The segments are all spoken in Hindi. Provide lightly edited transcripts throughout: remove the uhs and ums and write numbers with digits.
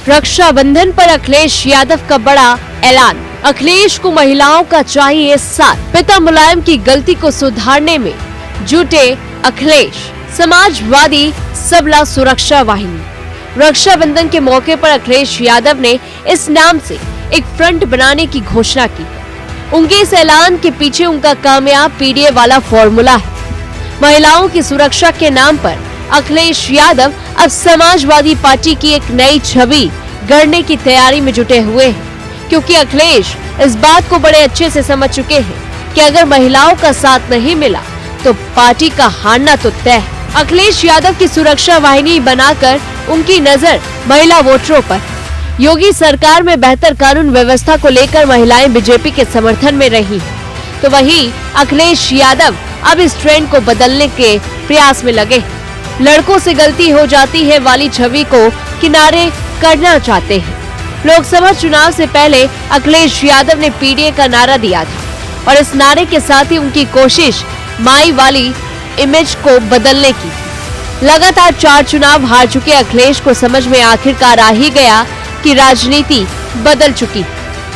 रक्षाबंधन पर अखिलेश यादव का बड़ा ऐलान। अखिलेश को महिलाओं का चाहिए साथ। पिता मुलायम की गलती को सुधारने में जुटे अखिलेश। समाजवादी सबला सुरक्षा वाहिनी। रक्षाबंधन के मौके पर अखिलेश यादव ने इस नाम से एक फ्रंट बनाने की घोषणा की। उनके इस ऐलान के पीछे उनका कामयाब पीडीए वाला फॉर्मूला है। महिलाओं की सुरक्षा के नाम पर अखिलेश यादव अब समाजवादी पार्टी की एक नई छवि गढ़ने की तैयारी में जुटे हुए हैं, क्योंकि अखिलेश इस बात को बड़े अच्छे से समझ चुके हैं कि अगर महिलाओं का साथ नहीं मिला तो पार्टी का हारना तो तय है। अखिलेश यादव की सुरक्षा वाहिनी बनाकर उनकी नजर महिला वोटरों पर। योगी सरकार में बेहतर कानून व्यवस्था को लेकर महिलाएं बीजेपी के समर्थन में रही, तो वहीं अखिलेश यादव अब इस ट्रेंड को बदलने के प्रयास में लगे। लड़कों से गलती हो जाती है वाली छवि को किनारे करना चाहते हैं। लोकसभा चुनाव से पहले अखिलेश यादव ने पीडीए का नारा दिया था और इस नारे के साथ ही उनकी कोशिश माई वाली इमेज को बदलने की। लगातार 4 चुनाव हार चुके अखिलेश को समझ में आखिरकार आ ही गया कि राजनीति बदल चुकी।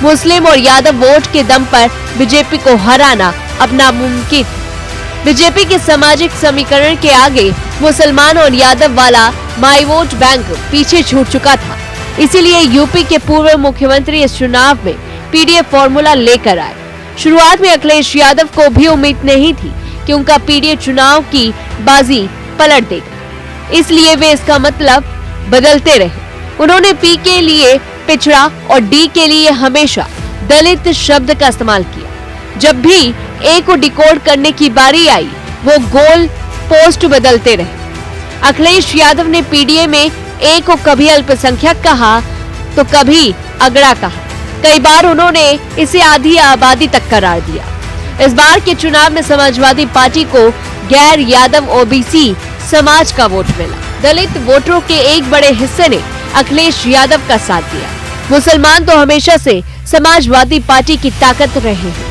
मुस्लिम और यादव वोट के दम पर बीजेपी को हराना अब नामुमकिन। बीजेपी के सामाजिक समीकरण के आगे मुसलमान और यादव वाला माई वोट बैंक पीछे छूट चुका था। इसीलिए यूपी के पूर्व मुख्यमंत्री इस चुनाव में पीडीए फॉर्मूला लेकर आए। शुरुआत में अखिलेश यादव को भी उम्मीद नहीं थी कि उनका पीडीए चुनाव की बाजी पलट देगा, इसलिए वे इसका मतलब बदलते रहे। उन्होंने पी के लिए पिछड़ा और डी के लिए हमेशा दलित शब्द का इस्तेमाल किया। जब भी ए को डिकोड करने की बारी आई, वो गोल पोस्ट बदलते रहे। अखिलेश यादव ने पीडीए में ए को कभी अल्पसंख्यक कहा तो कभी अगड़ा कहा। कई बार उन्होंने इसे आधी आबादी तक करार दिया। इस बार के चुनाव में समाजवादी पार्टी को गैर यादव ओबीसी समाज का वोट मिला। दलित वोटरों के एक बड़े हिस्से ने अखिलेश यादव का साथ दिया। मुसलमान तो हमेशा से समाजवादी पार्टी की ताकत रहे हैं।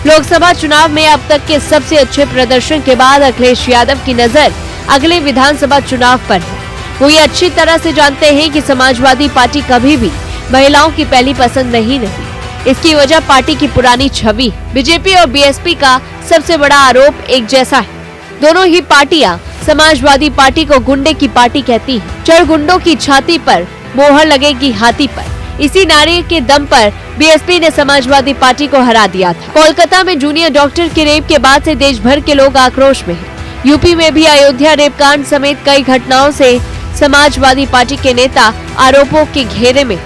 लोकसभा चुनाव में अब तक के सबसे अच्छे प्रदर्शन के बाद अखिलेश यादव की नजर अगले विधानसभा चुनाव पर है। वो ये अच्छी तरह से जानते हैं कि समाजवादी पार्टी कभी भी महिलाओं की पहली पसंद नहीं रही। इसकी वजह पार्टी की पुरानी छवि। बीजेपी और बीएसपी का सबसे बड़ा आरोप एक जैसा है। दोनों ही पार्टियां समाजवादी पार्टी को गुंडे की पार्टी कहती है। चढ़ गुंडों की छाती पर मोहर लगेगी हाथी पर। इसी नारे के दम पर बीएसपी ने समाजवादी पार्टी को हरा दिया था। कोलकाता में जूनियर डॉक्टर के रेप के बाद से देश भर के लोग आक्रोश में हैं। यूपी में भी अयोध्या रेप कांड समेत कई घटनाओं से समाजवादी पार्टी के नेता आरोपों के घेरे में।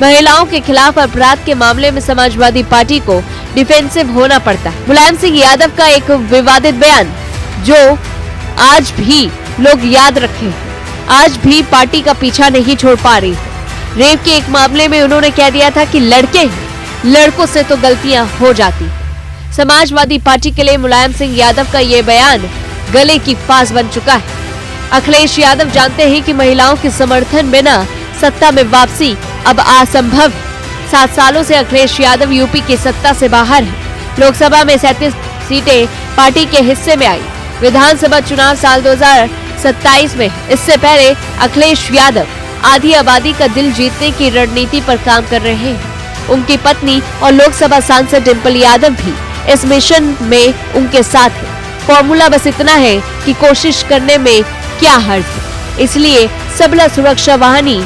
महिलाओं के खिलाफ अपराध के मामले में समाजवादी पार्टी को डिफेंसिव होना पड़ता है। मुलायम सिंह यादव का एक विवादित बयान जो आज भी लोग याद रखे, आज भी पार्टी का पीछा नहीं छोड़ पा रही। रेप के एक मामले में उन्होंने कह दिया था कि लड़कों से तो गलतियां हो जाती। समाजवादी पार्टी के लिए मुलायम सिंह यादव का ये बयान गले की फांस बन चुका है। अखिलेश यादव जानते हैं कि महिलाओं के समर्थन बिना सत्ता में वापसी अब असंभव है। 7 सालों से अखिलेश यादव यूपी की सत्ता से बाहर है। लोकसभा में 37 सीटें पार्टी के हिस्से में आई। विधानसभा चुनाव साल 2027 में। इससे पहले अखिलेश यादव आधी आबादी का दिल जीतने की रणनीति पर काम कर रहे हैं। उनकी पत्नी और लोकसभा सांसद डिंपल यादव भी इस मिशन में उनके साथ है। फॉर्मूला बस इतना है कि कोशिश करने में क्या हर्ज है। इसलिए सबला सुरक्षा वाहिनी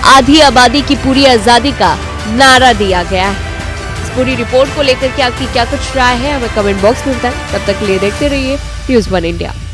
आधी आबादी की पूरी आजादी का नारा दिया गया है। इस पूरी रिपोर्ट को लेकर के आपकी क्या कुछ राय है, हमें कमेंट बॉक्स में बताएं। तब तक के लिए देखते रहिए News1 इंडिया।